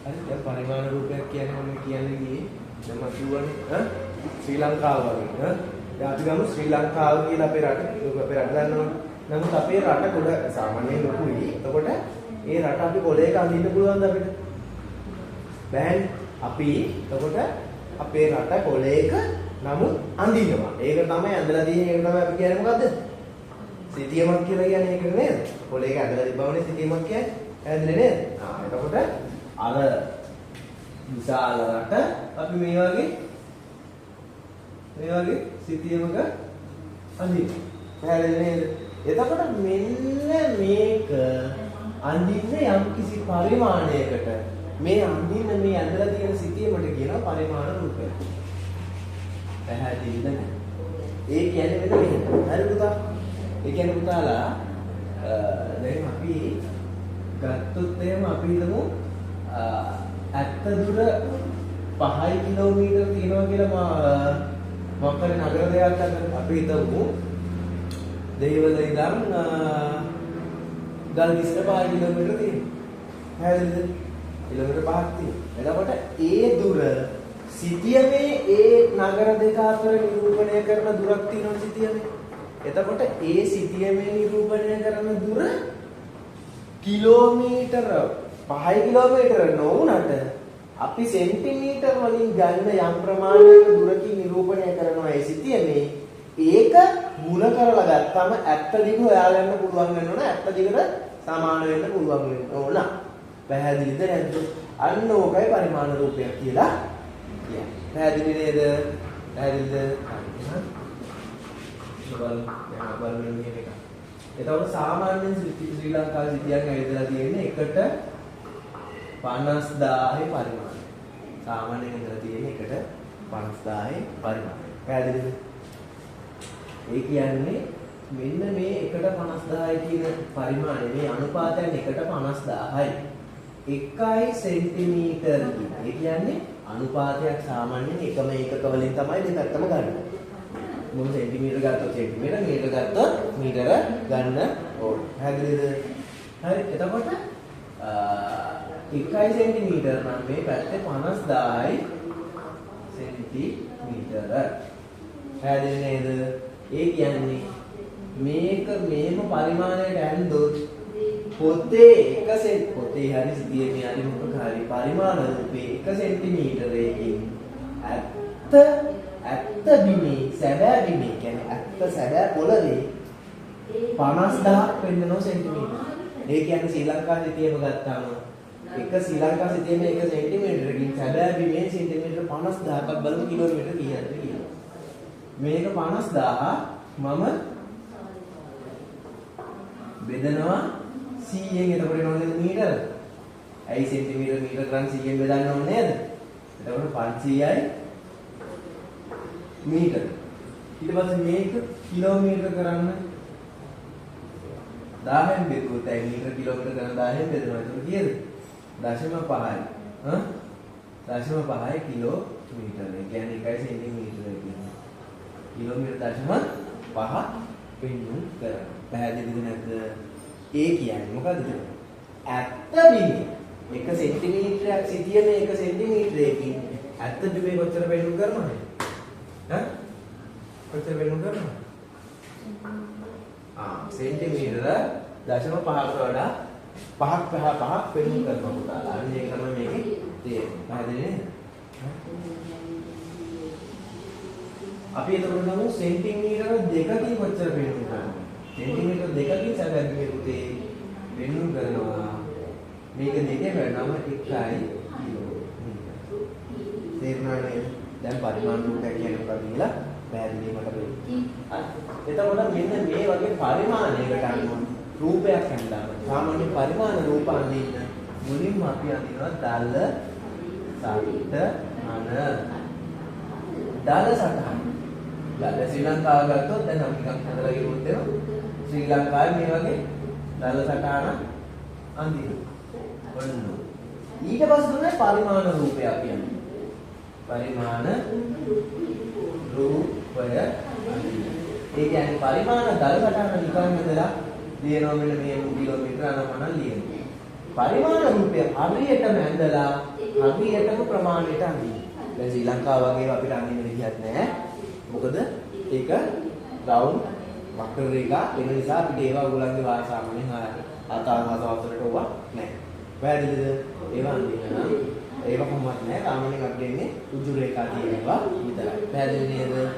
හරි දැන් පරිමාණ රූපයක් කියන්නේ මොන කියන්නේ ගියේ දැන් මම කියවනේ ශ්‍රී ලංකාව වගේ දැන් අපි ගමු ශ්‍රී ලංකාව කියලා අපේ රට දන්නවනේ. නමුත් අපේ රට පොඩ සාමාන්‍යයෙන් ලොකුයි. එතකොට ඒ රට අපි පොලේක අඳින්න පුළුවන්ද අපිට? බෑනේ. අපි එතකොට අපේ රට පොලේක නමුත් අඳිනවා. ඒක තමයි ඇඳලා තියෙන එක තමයි අපි කියන්නේ මොකද්ද? සිතියමක් කියලා කියන්නේ ඒක නේද? පොලේක ඇඳලා තිබ්බමනේ සිතියමක් කියන්නේ. ඇඳින්නේ නේද? එතකොට අර විශාල රට අපි මේ වගේ සිතියමක අඳිනවා. පැහැදිලි නේද? එතකොට මෙන්න මේක අඳින්නේ යම්කිසි පරිමාණයකට මේ අඳින්න මේ ඇඳලා තියෙන සිතියමට කියනවා පරිමාණ රූපය. පැහැදිලිද නැහැ? ඒ කියන්නේ මෙතන මෙහෙම. හරි පුතා. ඒ කියන්නේ පුතාලා දැන් අපි ගත්තොත් එහෙම අපි හිතමු ඇත්ත දුර 5 කිලෝමීටර තියෙනවා කියලා මොකක්ද නගර දෙයක් ගන්න. අපි හිතමු දෙහිවල ඉඳන් ගල්කිස්සට 5 කිලෝමීටර තියෙනවා. හරිද? කිලෝමීටර 5ක් තියෙනවා. එතකොට ඒ දුර සිතියමේ ඒ නගර දෙක අතර නිරූපණය කරන දුරක් තියෙනවා සිතියමේ. එතකොට ඒ සිතියමේ නිරූපණය කරන දුර කිලෝමීටර 5 කිලෝමීටර නොවුනට අපි සෙන්ටිමීටර වලින් ගන්න යම් ප්‍රමාණයක දුරකින් නිරූපණය කරනවා ඒ සිතියමේ. ඒක මුල කරලා ගත්තම ඇත්ත දිග හොයාගන්න පුළුවන් වෙනවනේ. ඇත්ත දිගට සමාන වෙන්න පුළුවන් වෙන්න ඕන. පැහැදිලිද නැද්ද? අන්න ඕකයි පරිමාණ රූපයක් කියලා කියන්නේ. පැහැදිලි නේද? පැහැදිලිද? බලන්න මේක. එතකොට සාමාන්‍යයෙන් ශ්‍රී ලංකාවේ සිතියන් ඇවිදලා තියෙන්නේ එකට 50000 පරිමාණය. සාමාන්‍යයෙන් ඉඳලා තියෙන්නේ එකට 50000 පරිමාණය. පැහැදිලිද? ඒ කියන්නේ මෙන්න මේ එකට 50000 කියන පරිමාණය මේ අනුපාතයන් එකට 50000යි. 1 සෙන්ටිමීටර කියන්නේ. ඒ කියන්නේ අනුපාතයක් සාමාන්‍යයෙන් එකම ඒකක වලින් තමයි දෙපැත්තම ගන්න. මොන සෙන්ටිමීටර ගත්තොත් සෙන්ටිමීටර, මීටර ගත්තොත් මීටර ගන්න ඕන. පැහැදිලිද? හරි. එතකොට 1 සෙන්ටිමීටර නම් මේ පැත්තේ 50000යි සෙන්ටිමීටර. පැහැදිලි නේද? ඒ කියන්නේ මේක මේම පරිමාණයට ඇඳොත් පොතේ පොතේ හරි සිතියමේ හරි මොකක් හරි පරිමාණ රූපේ 1 සෙන්ටිමීටරයකින් ඇත්ත බිමේ සැබෑ බිමේ කියන්නේ ඇත්ත සැබෑ පොළවේ 50000ක් වෙන්නනෝ සෙන්ටිමීටර. ඒ කියන්නේ ශ්‍රී ලංකා සිතියම ගත්තාම ශ්‍රී ලංකා සිතියමේ 1 සෙන්ටිමීටරකින් සැබෑ බිමේ සෙන්ටිමීටර 50000ක් බලමු කිලෝමීටර කීයද කියලා. මේක 50000 මම බෙදනවා 100ෙන්. එතකොට එනවද මීටර? ඇයි සෙන්ටිමීටර මීටර ග්‍රෑම් 100ෙන් බෙදන්න ඕනේ නේද? එතකොට 500යි මීටර. ඊට පස්සේ මේක කිලෝමීටර කරන්න 1000ෙන් බෙදුවොත් ඇයි මීටර කිලෝමීටර කරන 1000ෙන් බෙදනවා. ඒක කීයද? 0.5යි. 0.5යි කිලෝමීටර. ඒ කියන්නේ 1 සෙන්ටිමීටර කියන්නේ. කිලෝමීටර 0.5 පෙන්නුම් කරනවා. පැහැදිලිද නැද්ද? ඒ කියන්නේ මොකද්ද? ඇත්ත බිමේ 1 සෙන්ටිමීටරයක් සිටියනේ 1 සෙන්ටිමීටරයකින් ඇත්ත බිමේ කොච්චර පෙන්නුම් කරනවද? කොච්චර පෙන්නුම් කරනවද? සෙන්ටිමීටර 0.5කට වඩා 5ක් පෙන්නුම් කරනවා පුතාලා. අන්න ඒක තමයි මේකේ තියෙන්නේ. පැහැදිලි නේද? අපි එතකොට ගමු සෙන්ටිමීටර 2කින් කොච්චර පෙන්නුම් කරනවද? සෙන්ටිමීටර 2කින් සැබෑ පුතේ පෙන්නුම් කරනවා. මේක දෙකේ වෙනම 1යි කිලෝමීටර. තේරුණා නේද? දැන් පරිමාණ රූපයක් කියන්නේ මොකක්ද කියලා පැහැදිලි මට වෙයි. එතකොට මෙන්න මේ වගේ පරිමාණයකට අනුව රූපයක් හඳුන්වනවා. සාමාන්‍ය පරිමාණ රූප අඳින්න මුලින්ම අපි අඳිනවා දල සටහන. දල ශ්‍රී ලංකාව ගත්තොත් දැන් අපි එකක් හදලා ගියොත් එනවා. ශ්‍රී ලංකාවේ මේ වගේ දල සටහන අඳිනවා. ඔන්න. ඊට පස්සේ තමයි පරිමාණ රූපය කියන්නේ. පරිමාණ රූපය අඳිනවා. ඒ කියන්නේ පරිමාණ දල සටහන නිකන් හදලා ලියනවා මෙන්න මේ කිලෝමීටර අනමන ලියනවා. පරිමාණ රූපය හරියටම ඇඳලා හරියටම ප්‍රමාණයට අඳින්න. දැන් ශ්‍රී ලංකාව වගේ අපිට අඳින්න විදිහක් නැහැ. මොකද ඒක රවුන්ඩ් වක්‍ර රේඛා වෙන නිසා අපිට ඒවා ඔයගොල්ලන්ගේ වාසාවෙන් ආතාවසවතරට ඕවා නැහැ. වැරදිද? ඒවා අඳින්න නම් ඒවා කොහොමවත් නැහැ. සාමාන්‍යයෙන් අපිට එන්නේ උජු රේඛා තියෙනවා විතරයි. පැහැදිලි නේද?